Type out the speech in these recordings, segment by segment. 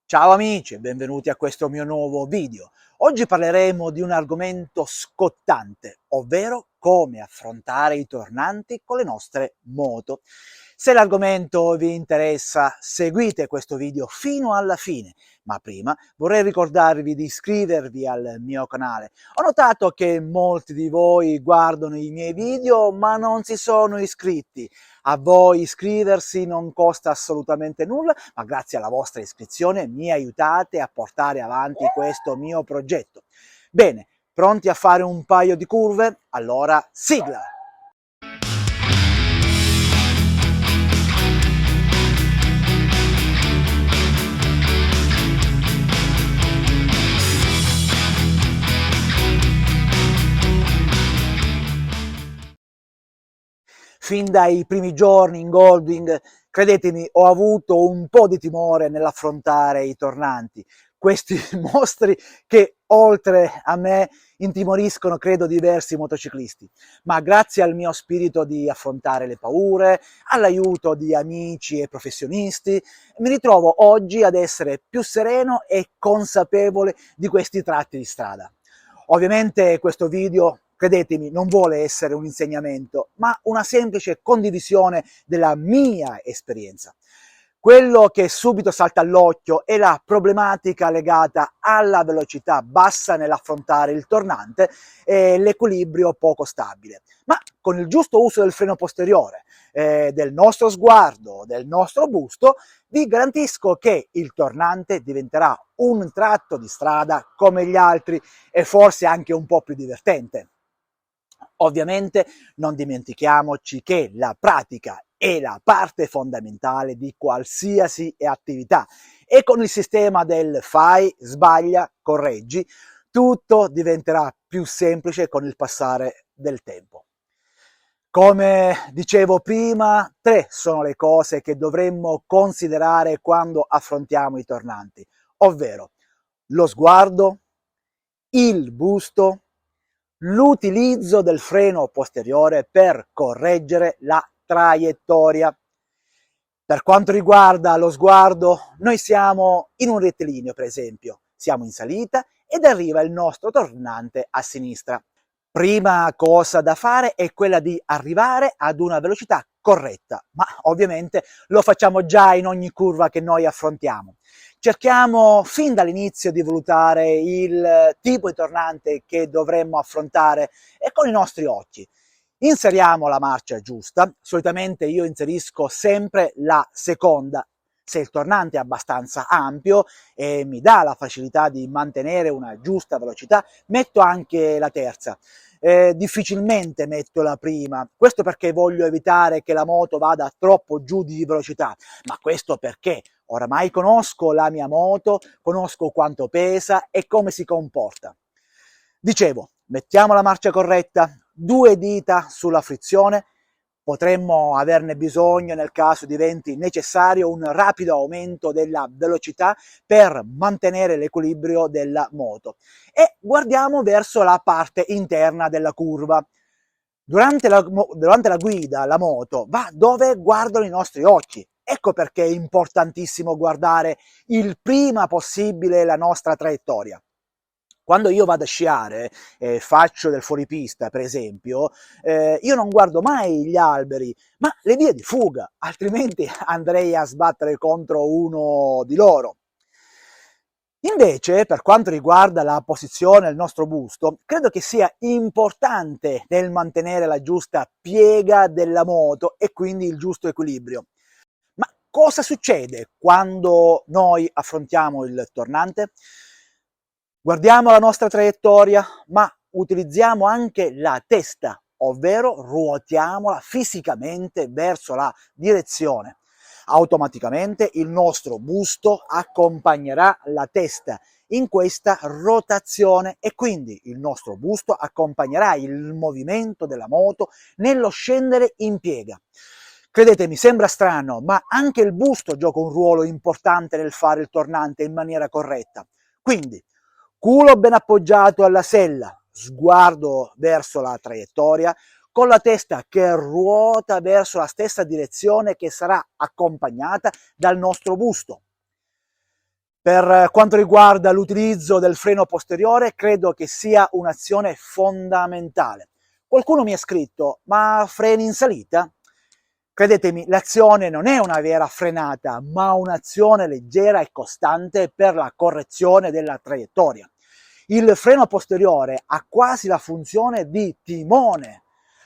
Ciao amici e benvenuti a questo mio nuovo video. Oggi parleremo di un argomento scottante, ovvero come affrontare i tornanti con le nostre moto. Se l'argomento vi interessa, seguite questo video fino alla fine, ma prima vorrei ricordarvi di iscrivervi al mio canale. Ho notato che molti di voi guardano i miei video ma non si sono iscritti. A voi iscriversi non costa assolutamente nulla, ma grazie alla vostra iscrizione mi aiutate a portare avanti questo mio progetto. Bene, pronti a fare un paio di curve? Allora sigla! Fin dai primi giorni in Goldwing, credetemi, ho avuto un po' di timore nell'affrontare i tornanti. Questi mostri che oltre a me intimoriscono credo diversi motociclisti, ma grazie al mio spirito di affrontare le paure, all'aiuto di amici e professionisti, mi ritrovo oggi ad essere più sereno e consapevole di questi tratti di strada. Ovviamente questo video, credetemi, non vuole essere un insegnamento, ma una semplice condivisione della mia esperienza. Quello che subito salta all'occhio è la problematica legata alla velocità bassa nell'affrontare il tornante e l'equilibrio poco stabile. Ma con il giusto uso del freno posteriore, del nostro sguardo, del nostro busto, vi garantisco che il tornante diventerà un tratto di strada come gli altri e forse anche un po' più divertente. Ovviamente non dimentichiamoci che la pratica è la parte fondamentale di qualsiasi attività e con il sistema del fai, sbaglia, correggi, tutto diventerà più semplice con il passare del tempo. Come dicevo prima, 3 sono le cose che dovremmo considerare quando affrontiamo i tornanti, ovvero lo sguardo, il busto, l'utilizzo del freno posteriore per correggere la traiettoria. Per quanto riguarda lo sguardo, noi siamo in un rettilineo, per esempio, siamo in salita ed arriva il nostro tornante a sinistra. Prima cosa da fare è quella di arrivare ad una velocità corretta, ma ovviamente lo facciamo già in ogni curva che noi affrontiamo. Cerchiamo fin dall'inizio di valutare il tipo di tornante che dovremmo affrontare e con i nostri occhi. Inseriamo la marcia giusta, solitamente io inserisco sempre la seconda. Se il tornante è abbastanza ampio e mi dà la facilità di mantenere una giusta velocità, metto anche la terza. Difficilmente metto la prima, questo perché voglio evitare che la moto vada troppo giù di velocità, ma questo perché oramai conosco la mia moto, conosco quanto pesa e come si comporta. Dicevo, mettiamo la marcia corretta, 2 dita sulla frizione, potremmo averne bisogno nel caso diventi necessario un rapido aumento della velocità per mantenere l'equilibrio della moto e guardiamo verso la parte interna della curva. Durante la guida la moto va dove guardano i nostri occhi. Ecco perché è importantissimo guardare il prima possibile la nostra traiettoria. Quando io vado a sciare e faccio del fuoripista, per esempio, io non guardo mai gli alberi, ma le vie di fuga, altrimenti andrei a sbattere contro uno di loro. Invece, per quanto riguarda la posizione del nostro busto, credo che sia importante nel mantenere la giusta piega della moto e quindi il giusto equilibrio. Ma cosa succede quando noi affrontiamo il tornante? Guardiamo la nostra traiettoria, ma utilizziamo anche la testa, ovvero ruotiamola fisicamente verso la direzione. Automaticamente il nostro busto accompagnerà la testa in questa rotazione e quindi il nostro busto accompagnerà il movimento della moto nello scendere in piega. Credetemi, sembra strano, ma anche il busto gioca un ruolo importante nel fare il tornante in maniera corretta. Quindi, culo ben appoggiato alla sella, sguardo verso la traiettoria, con la testa che ruota verso la stessa direzione che sarà accompagnata dal nostro busto. Per quanto riguarda l'utilizzo del freno posteriore, credo che sia un'azione fondamentale. Qualcuno mi ha scritto: ma freni in salita? Credetemi, l'azione non è una vera frenata, ma un'azione leggera e costante per la correzione della traiettoria. Il freno posteriore ha quasi la funzione di timone.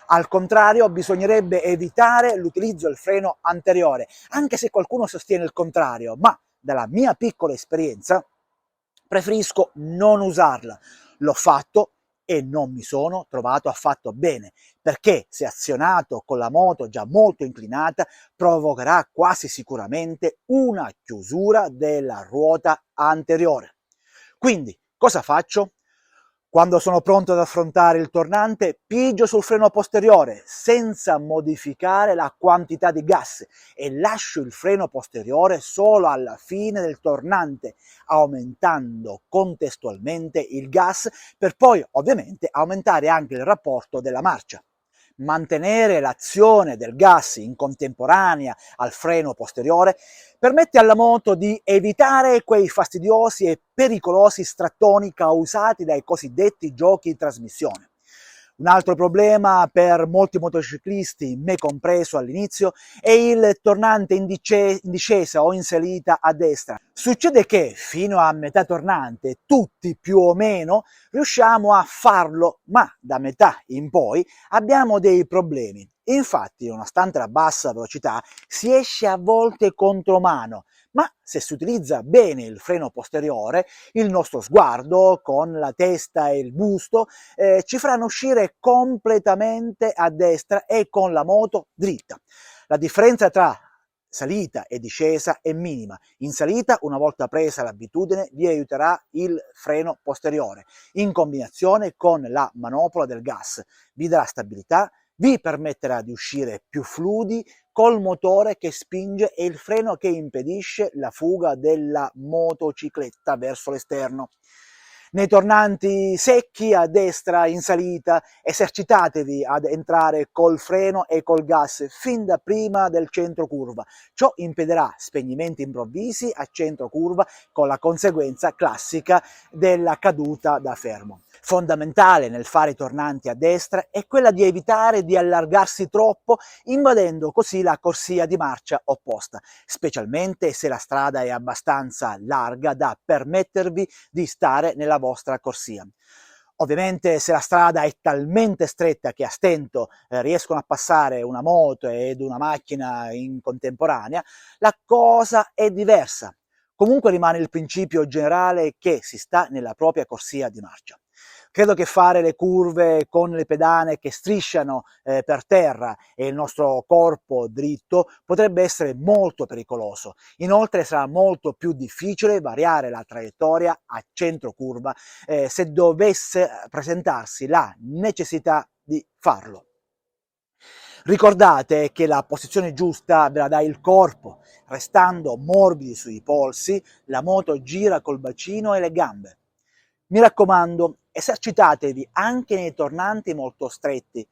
Al contrario, bisognerebbe evitare l'utilizzo del freno anteriore, anche se qualcuno sostiene il contrario, ma dalla mia piccola esperienza preferisco non usarla. L'ho fatto e non mi sono trovato affatto bene, perché se azionato con la moto già molto inclinata provocherà quasi sicuramente una chiusura della ruota anteriore. Quindi cosa faccio? Quando sono pronto ad affrontare il tornante, pigio sul freno posteriore senza modificare la quantità di gas e lascio il freno posteriore solo alla fine del tornante, aumentando contestualmente il gas per poi ovviamente aumentare anche il rapporto della marcia. Mantenere l'azione del gas in contemporanea al freno posteriore permette alla moto di evitare quei fastidiosi e pericolosi strattoni causati dai cosiddetti giochi di trasmissione. Un altro problema per molti motociclisti, me compreso all'inizio, è il tornante in discesa o in salita a destra. Succede che fino a metà tornante tutti più o meno riusciamo a farlo, ma da metà in poi abbiamo dei problemi. Infatti, nonostante la bassa velocità, si esce a volte contromano, ma se si utilizza bene il freno posteriore, il nostro sguardo con la testa e il busto ci faranno uscire completamente a destra e con la moto dritta. La differenza tra salita e discesa è minima. In salita, una volta presa l'abitudine, vi aiuterà il freno posteriore in combinazione con la manopola del gas. Vi darà stabilità, vi permetterà di uscire più fluidi col motore che spinge e il freno che impedisce la fuga della motocicletta verso l'esterno. Nei tornanti secchi a destra in salita esercitatevi ad entrare col freno e col gas fin da prima del centro curva. Ciò impedirà spegnimenti improvvisi a centro curva con la conseguenza classica della caduta da fermo. Fondamentale nel fare i tornanti a destra è quella di evitare di allargarsi troppo, invadendo così la corsia di marcia opposta, specialmente se la strada è abbastanza larga da permettervi di stare nella vostra corsia. Ovviamente se la strada è talmente stretta che a stento riescono a passare una moto ed una macchina in contemporanea, la cosa è diversa. Comunque rimane il principio generale che si sta nella propria corsia di marcia. Credo che fare le curve con le pedane che strisciano per terra e il nostro corpo dritto potrebbe essere molto pericoloso. Inoltre sarà molto più difficile variare la traiettoria a centro curva se dovesse presentarsi la necessità di farlo. Ricordate che la posizione giusta ve la dà il corpo. Restando morbidi sui polsi, la moto gira col bacino e le gambe. Mi raccomando, esercitatevi anche nei tornanti molto stretti.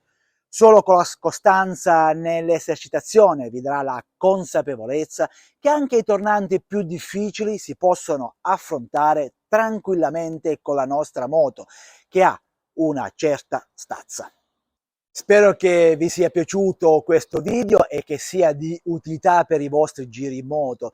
Solo con la costanza nell'esercitazione vi darà la consapevolezza che anche i tornanti più difficili si possono affrontare tranquillamente con la nostra moto, che ha una certa stazza. Spero che vi sia piaciuto questo video e che sia di utilità per i vostri giri in moto.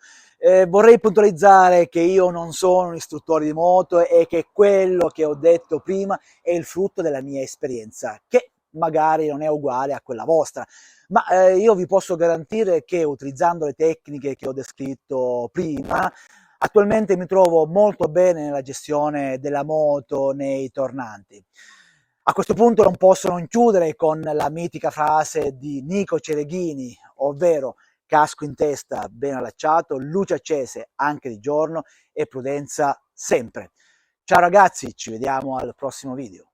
Vorrei puntualizzare che io non sono un istruttore di moto e che quello che ho detto prima è il frutto della mia esperienza, che magari non è uguale a quella vostra, ma io vi posso garantire che utilizzando le tecniche che ho descritto prima, attualmente mi trovo molto bene nella gestione della moto nei tornanti. A questo punto non posso non chiudere con la mitica frase di Nico Cereghini, ovvero casco in testa ben allacciato, luci accese anche di giorno e prudenza sempre. Ciao ragazzi, ci vediamo al prossimo video.